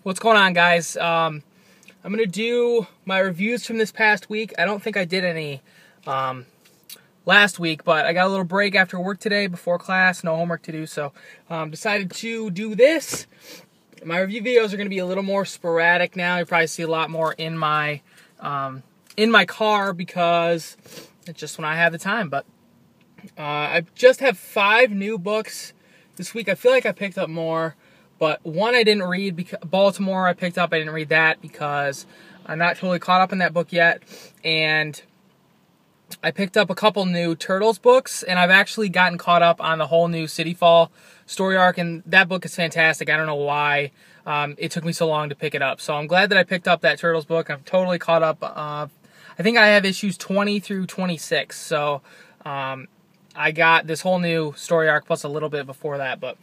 What's going on, guys? I'm going to do my reviews from this past week. I don't think I did any last week, but I got a little break after work today before class, no homework to do, so decided to do this. My review videos are going to be a little more sporadic now. You probably see a lot more in my car because it's just when I have the time. But I just have 5 new books this week. I feel like I picked up more. But one I didn't read, because Baltimore I picked up. I didn't read that because I'm not totally caught up in that book yet. And I picked up a couple new Turtles books, and I've actually gotten caught up on the whole new City Fall story arc, and that book is fantastic. I don't know why it took me so long to pick it up. So I'm glad that I picked up that Turtles book. I'm totally caught up. I think I have issues 20 through 26. So I got this whole new story arc plus a little bit before that. But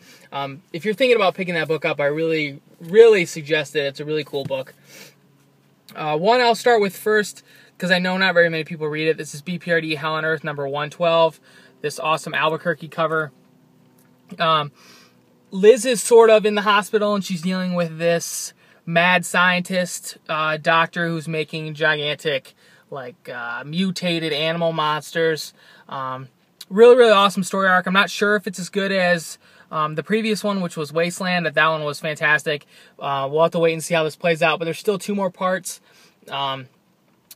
if you're thinking about picking that book up, I really, really suggest it. It's a really cool book. One I'll start with first, because I know not very many people read it. This is BPRD Hell on Earth number 112. This awesome Albuquerque cover. Liz is sort of in the hospital, and she's dealing with this mad scientist doctor who's making gigantic, mutated animal monsters. Really, really awesome story arc. I'm not sure if it's as good as the previous one, which was Wasteland. That one was fantastic. We'll have to wait and see how this plays out, but there's still 2 more parts.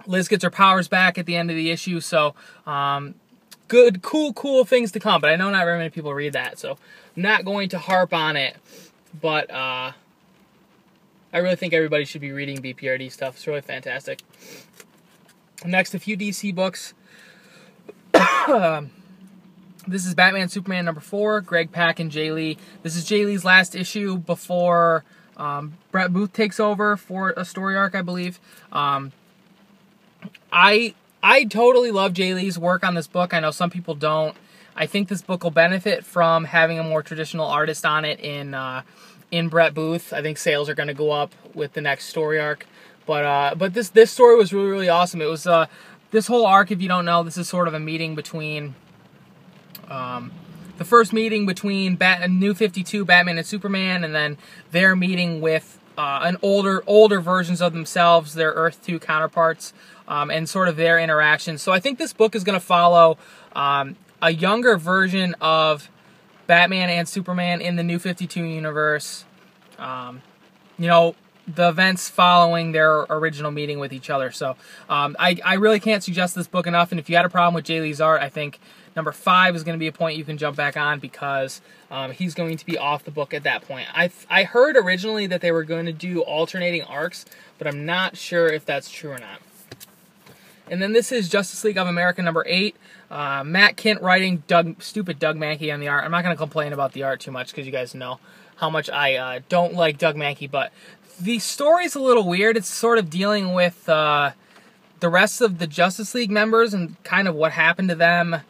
Liz gets her powers back at the end of the issue, so good, cool things to come, but I know not very many people read that, so I'm not going to harp on it, but I really think everybody should be reading BPRD stuff. It's really fantastic. Next, a few DC books. This is Batman Superman number 4, Greg Pak and Jay Lee. This is Jay Lee's last issue before Brett Booth takes over for a story arc, I believe. I totally love Jay Lee's work on this book. I know some people don't. I think this book will benefit from having a more traditional artist on it in Brett Booth. I think sales are going to go up with the next story arc. But this story was really, really awesome. It was this whole arc, if you don't know, this is sort of a meeting between the first meeting between New 52, Batman and Superman, and then their meeting with an older versions of themselves, their Earth 2 counterparts, and sort of their interactions. So I think this book is going to follow a younger version of Batman and Superman in the New 52 universe. The events following their original meeting with each other. So I really can't suggest this book enough, and if you had a problem with Jay Lee's art, I think number 5 is going to be a point you can jump back on, because he's going to be off the book at that point. I heard originally that they were going to do alternating arcs, but I'm not sure if that's true or not. And then this is Justice League of America number 8. Matt Kindt writing, stupid Doug Mahnke on the art. I'm not going to complain about the art too much, because you guys know how much I don't like Doug Mahnke, but the story's a little weird. It's sort of dealing with the rest of the Justice League members and kind of what happened to them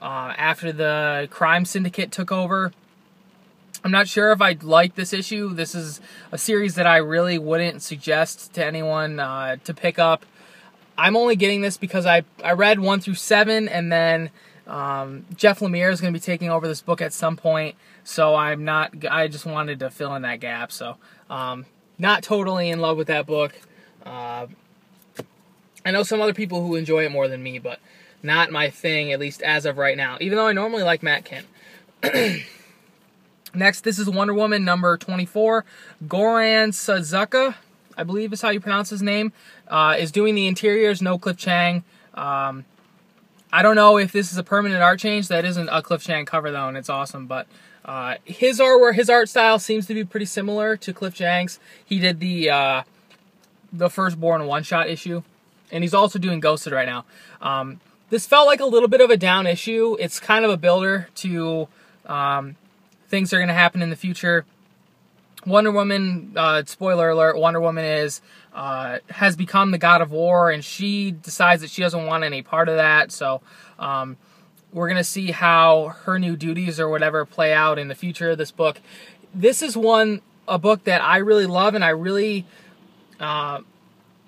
after the crime syndicate took over. I'm not sure if I'd like this issue. This is a series that I really wouldn't suggest to anyone to pick up. I'm only getting this because I read 1 through 7, and then Jeff Lemire is going to be taking over this book at some point, so I just wanted to fill in that gap. So not totally in love with that book. I know some other people who enjoy it more than me, but not my thing, at least as of right now, even though I normally like Matt Kindt. Next, this is Wonder Woman number 24. Goran Suzuka, I believe is how you pronounce his name, is doing the interiors, no Cliff Chang. I don't know if this is a permanent art change. That isn't a Cliff Chang cover, though, and it's awesome, but his art style seems to be pretty similar to Cliff Chang's. He did the Firstborn one-shot issue, and he's also doing Ghosted right now. This felt like a little bit of a down issue. It's kind of a builder to things that are going to happen in the future. Wonder Woman, spoiler alert, Wonder Woman has become the god of war, and she decides that she doesn't want any part of that, so we're going to see how her new duties or whatever play out in the future of this book. This is a book that I really love, and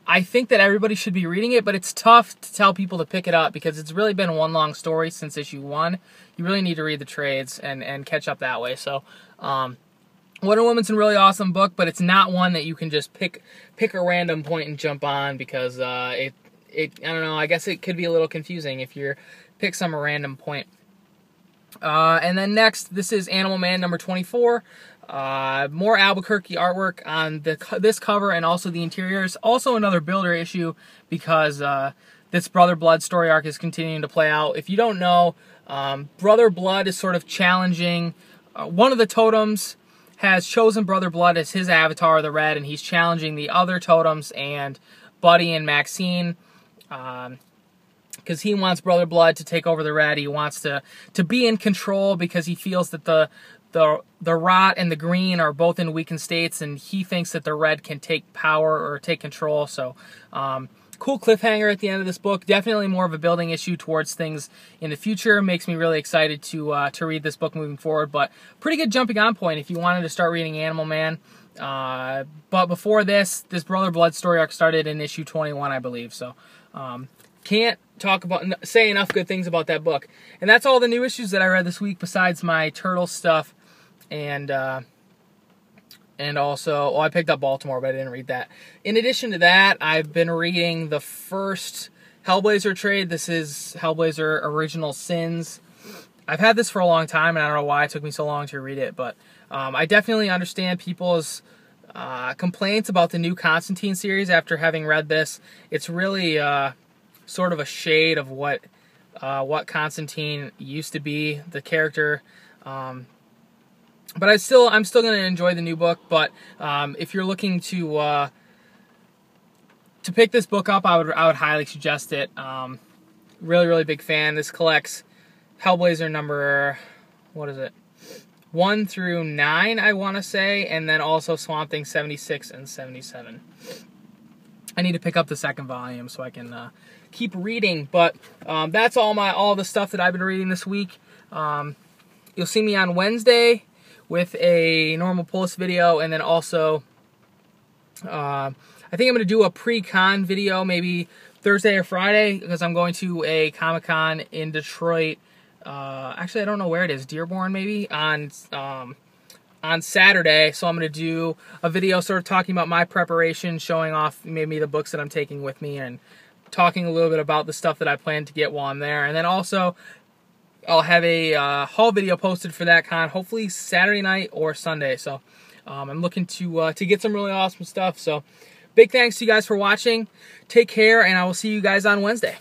I think that everybody should be reading it, but it's tough to tell people to pick it up because it's really been one long story since issue 1. You really need to read the trades and catch up that way. So Wonder Woman's a really awesome book, but it's not one that you can just pick a random point and jump on, because I don't know, I guess it could be a little confusing if you pick some random point. And then next, this is Animal Man number 24. More Albuquerque artwork on this cover and also the interiors. Also another builder issue, because this Brother Blood story arc is continuing to play out. If you don't know, Brother Blood is sort of challenging. One of the totems has chosen Brother Blood as his avatar, the Red, and he's challenging the other totems and Buddy and Maxine, because he wants Brother Blood to take over the Red. He wants to be in control, because he feels that the Rot and the Green are both in weakened states, and he thinks that the Red can take power or take control. So, cool cliffhanger at the end of this book. Definitely more of a building issue towards things in the future. Makes me really excited to read this book moving forward. But pretty good jumping on point if you wanted to start reading Animal Man. But before this Brother Blood story arc started in issue 21, I believe. So, can't say enough good things about that book. And that's all the new issues that I read this week, besides my Turtle stuff, and also, I picked up Baltimore, but I didn't read that. In addition to that, I've been reading the first Hellblazer trade. This is Hellblazer Original Sins. I've had this for a long time, and I don't know why it took me so long to read it, but I definitely understand people's complaints about the new Constantine series after having read this. It's really sort of a shade of what Constantine used to be, the character. But I'm still going to enjoy the new book. But if you're looking to pick this book up, I would highly suggest it. Really, really big fan. This collects Hellblazer number, what is it, 1 through 9, I want to say, and then also Swamp Thing 76 and 77. I need to pick up the second volume so I can keep reading. But that's all the stuff that I've been reading this week. You'll see me on Wednesday with a normal pull-list video, and then also I think I'm going to do a pre-con video maybe Thursday or Friday, because I'm going to a Comic-Con in Detroit. Actually, I don't know where it is, Dearborn maybe, on Saturday. So I'm going to do a video sort of talking about my preparation, showing off maybe the books that I'm taking with me, and talking a little bit about the stuff that I plan to get while I'm there. And then also, I'll have a haul video posted for that con, hopefully Saturday night or Sunday. So I'm looking to get some really awesome stuff. So big thanks to you guys for watching. Take care, and I will see you guys on Wednesday.